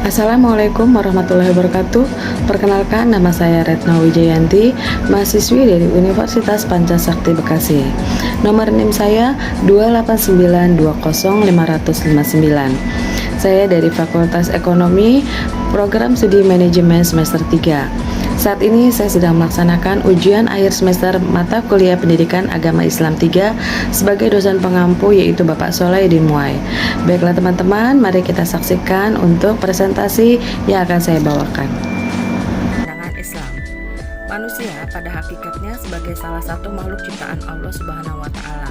Assalamualaikum warahmatullahi wabarakatuh. Perkenalkan, nama saya Retna Wijayanti, mahasiswi dari Universitas Pancasakti Bekasi. Nomor NIM saya 289205559. Saya dari Fakultas Ekonomi, Program Studi Manajemen semester 3. Saat ini saya sedang melaksanakan ujian akhir semester mata kuliah Pendidikan Agama Islam 3 sebagai dosen pengampu, yaitu Bapak Solehudin Muai. Baiklah teman-teman, mari kita saksikan untuk presentasi yang akan saya bawakan. Pandangan Islam. Manusia pada hakikatnya sebagai salah satu makhluk ciptaan Allah Subhanahu wa taala.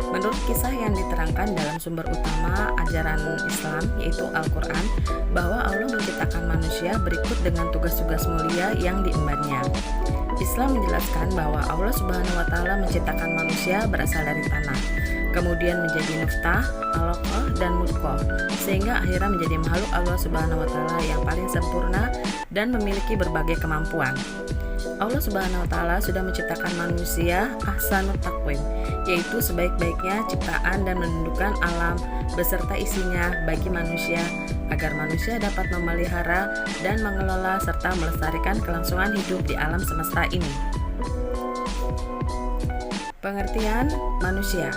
Menurut kisah yang diterangkan dalam sumber utama ajaran Islam, yaitu Al-Quran, bahwa Allah menciptakan manusia berikut dengan tugas-tugas mulia yang diembannya. Islam menjelaskan bahwa Allah Subhanahu wa taala menciptakan manusia berasal dari tanah, kemudian menjadi nutfah, alaqah, dan mudghah, sehingga akhirnya menjadi makhluk Allah Subhanahu wa taala yang paling sempurna dan memiliki berbagai kemampuan. Allah Subhanahu wa taala sudah menciptakan manusia ahsanut taqwim, yaitu sebaik-baiknya ciptaan, dan menundukkan alam beserta isinya bagi manusia agar manusia dapat memelihara dan mengelola serta melestarikan kelangsungan hidup di alam semesta ini. Pengertian manusia.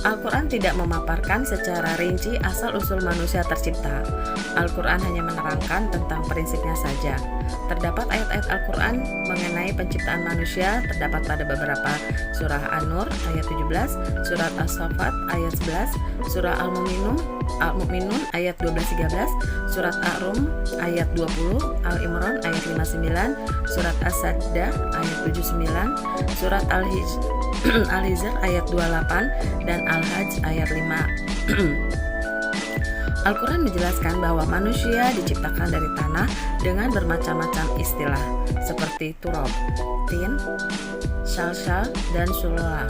Al-Quran tidak memaparkan secara rinci asal-usul manusia tercipta. Al-Quran hanya menerangkan tentang prinsipnya saja. Terdapat ayat-ayat Al-Quran mengenai penciptaan manusia terdapat pada beberapa surah An-Nur ayat 17, surat As-Saffat ayat 11, surah Al-Mu'minun ayat 12-13, surat Ar-Rum ayat 20, Al-Imran ayat 59, surat As-Sajdah ayat 79, surat Al-Hijr ayat 28, dan Al-Hajj ayat 5. Al-Quran menjelaskan bahwa manusia diciptakan dari tanah dengan bermacam-macam istilah seperti turab, tin, salsal, dan sulala.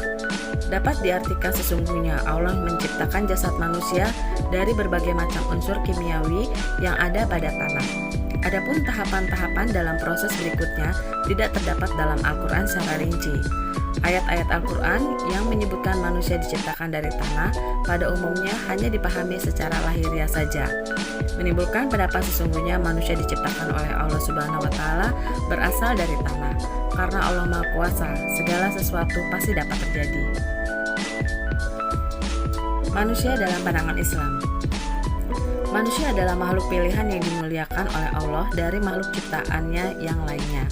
Dapat diartikan sesungguhnya Allah menciptakan jasad manusia dari berbagai macam unsur kimiawi yang ada pada tanah. Adapun tahapan-tahapan dalam proses berikutnya tidak terdapat dalam Al-Quran secara rinci. Ayat-ayat Al-Quran yang menyebutkan manusia diciptakan dari tanah pada umumnya hanya dipahami secara lahiriah saja, menimbulkan pendapat sesungguhnya manusia diciptakan oleh Allah Subhanahu wa taala berasal dari tanah. Karena Allah Maha Kuasa, segala sesuatu pasti dapat terjadi. Manusia dalam pandangan Islam. Manusia adalah makhluk pilihan yang dimuliakan oleh Allah dari makhluk ciptaannya yang lainnya.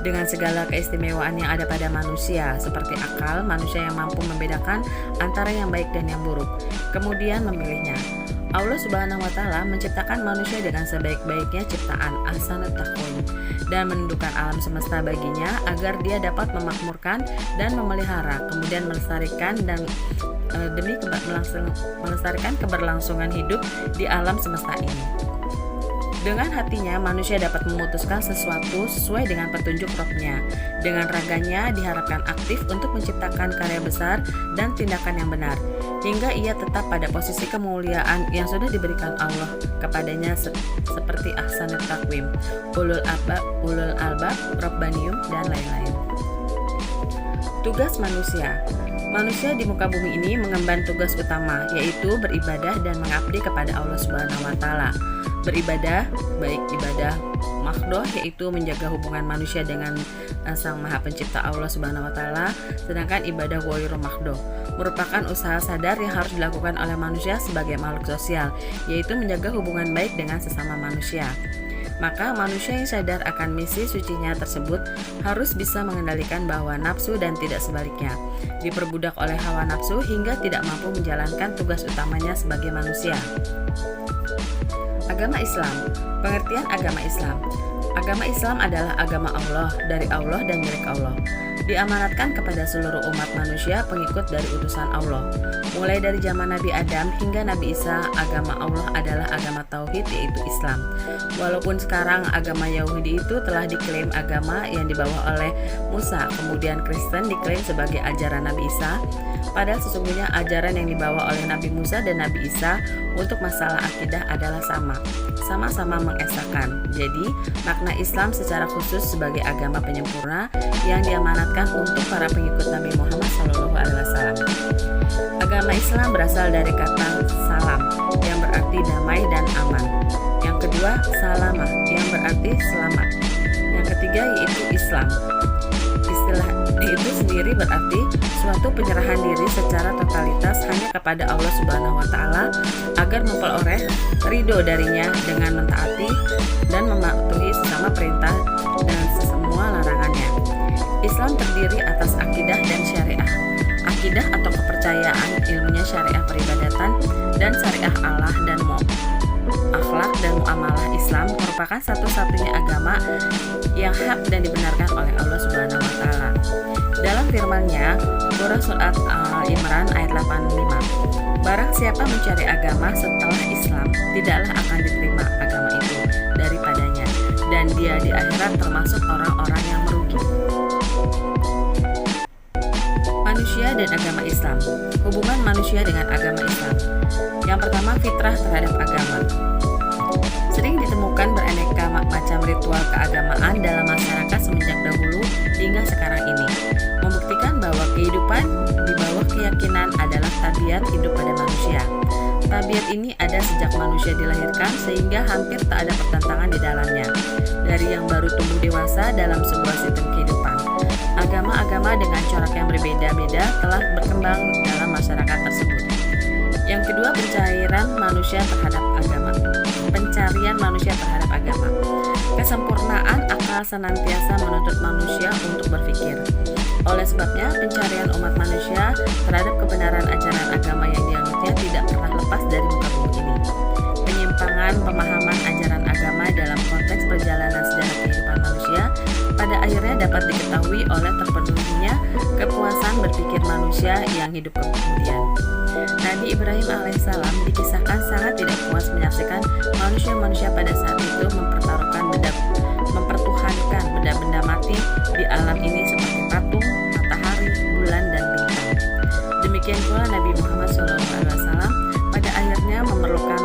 Dengan segala keistimewaan yang ada pada manusia, seperti akal, manusia yang mampu membedakan antara yang baik dan yang buruk, kemudian memilihnya. Allah Subhanahu wa taala menciptakan manusia dengan sebaik-baiknya ciptaan ahsanut taqwim dan menundukkan alam semesta baginya agar dia dapat memakmurkan dan memelihara, kemudian melestarikan dan demi melestarikan keberlangsungan hidup di alam semesta ini. Dengan hatinya, manusia dapat memutuskan sesuatu sesuai dengan petunjuk rohnya. Dengan raganya, diharapkan aktif untuk menciptakan karya besar dan tindakan yang benar, hingga ia tetap pada posisi kemuliaan yang sudah diberikan Allah kepadanya seperti ahsanut taqwim, ulul albab, rabbaniyum, dan lain-lain. Tugas manusia. Manusia di muka bumi ini mengemban tugas utama, yaitu beribadah dan mengabdi kepada Allah Subhanahu wa taala. Beribadah, baik ibadah makhdoh, yaitu menjaga hubungan manusia dengan Sang Maha Pencipta Allah Subhanahu wa taala, sedangkan ibadah ghairu makhdoh merupakan usaha sadar yang harus dilakukan oleh manusia sebagai makhluk sosial, yaitu menjaga hubungan baik dengan sesama manusia. Maka manusia yang sadar akan misi sucinya tersebut harus bisa mengendalikan bahwa nafsu dan tidak sebaliknya, diperbudak oleh hawa nafsu hingga tidak mampu menjalankan tugas utamanya sebagai manusia. Agama Islam. Pengertian agama Islam. Agama Islam adalah agama Allah, dari Allah dan milik Allah. Diamanatkan kepada seluruh umat manusia pengikut dari utusan Allah. Mulai dari zaman Nabi Adam hingga Nabi Isa, agama Allah adalah agama tauhid, yaitu Islam. Walaupun sekarang agama Yahudi itu telah diklaim agama yang dibawa oleh Musa, kemudian Kristen diklaim sebagai ajaran Nabi Isa, padahal sesungguhnya ajaran yang dibawa oleh Nabi Musa dan Nabi Isa untuk masalah akidah adalah sama-sama mengesahkan. Jadi, makna Islam secara khusus sebagai agama penyempurna yang diamanatkan untuk para pengikut Nabi Muhammad SAW. Agama Islam berasal dari kata salam yang berarti damai dan aman. Yang kedua, kedua salamah yang berarti selamat. Yang ketiga yaitu Islam. Istilah itu sendiri berarti suatu penyerahan diri secara totalitas hanya kepada Allah Subhanahu wa taala agar memperoleh ridho darinya dengan mentaati dan mematuhi sesama perintah dan semua larangannya. Islam terdiri atas akidah dan syariah. Akidah atau kepercayaan, ilmunya syariah peribadatan dan syariah Allah dan akhlak dan muamalah Islam merupakan satu-satunya agama yang hak dan dibenarkan oleh Allah Subhanahu wa taala. Dalam firman-Nya, surah surat Al-Imran ayat 85. Barang siapa mencari agama setelah Islam, tidaklah akan diterima agama itu daripadanya, dan dia di akhirat termasuk orang-orang yang merugi. Manusia dan agama Islam. Hubungan manusia dengan agama Islam. Yang pertama, fitrah terhadap agama. Sering ditemukan beraneka macam ritual keagamaan dalam masyarakat semenjak dahulu hingga sekarang ini, membuktikan bahwa kehidupan di bawah keyakinan adalah tabiat hidup pada manusia. Tabiat ini ada sejak manusia dilahirkan sehingga hampir tak ada pertentangan di dalamnya. Dari yang baru tumbuh dewasa dalam sebuah sistem kehidupan, agama-agama dengan corak yang berbeda-beda telah berkembang dalam masyarakat tersebut. Yang kedua, pencarian manusia terhadap agama. Kesempurnaan akal senantiasa menuntut manusia untuk berpikir. Oleh sebabnya, pencarian umat manusia terhadap kebenaran ajaran agama yang dianutnya tidak pernah lepas dari muka bumi ini. Penyimpangan pemahaman ajaran agama dalam konteks perjalanan sejarah kehidupan manusia pada akhirnya dapat diketahui oleh terpenuhinya kepuasan berpikir manusia yang hidup kemudian. Nabi Ibrahim alaihissalam dikisahkan sangat tidak puas menyaksikan manusia-manusia pada saat itu mempertuhankan benda-benda mati di alam ini seperti patung, matahari, bulan, dan bintang. Demikian pula Nabi Muhammad SAW pada akhirnya memerlukan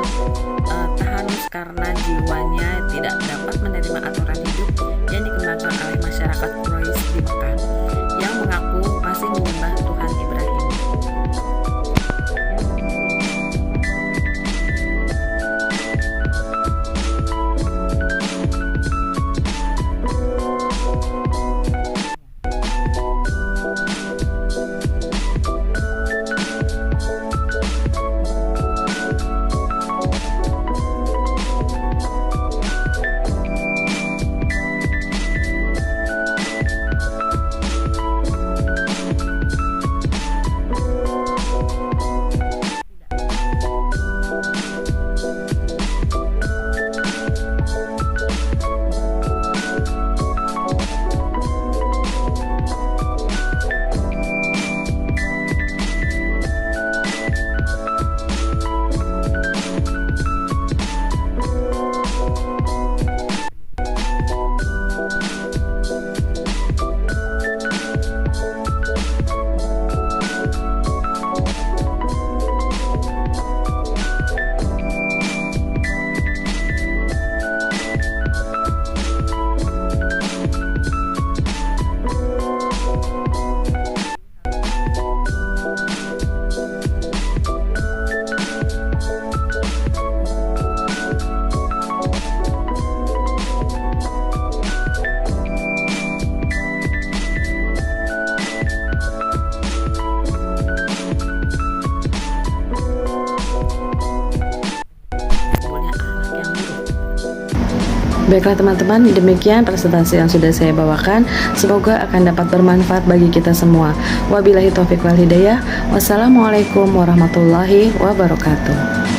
tahanus karena jiwanya tidak dapat menerima aturan hidup yang dikembangkan oleh masyarakat Quraisy di Mekah yang mengaku masih menyembah Tuhan Ibrahim. Baiklah teman-teman, demikian presentasi yang sudah saya bawakan. Semoga akan dapat bermanfaat bagi kita semua. Wabillahi taufiq wal hidayah. Wassalamualaikum warahmatullahi wabarakatuh.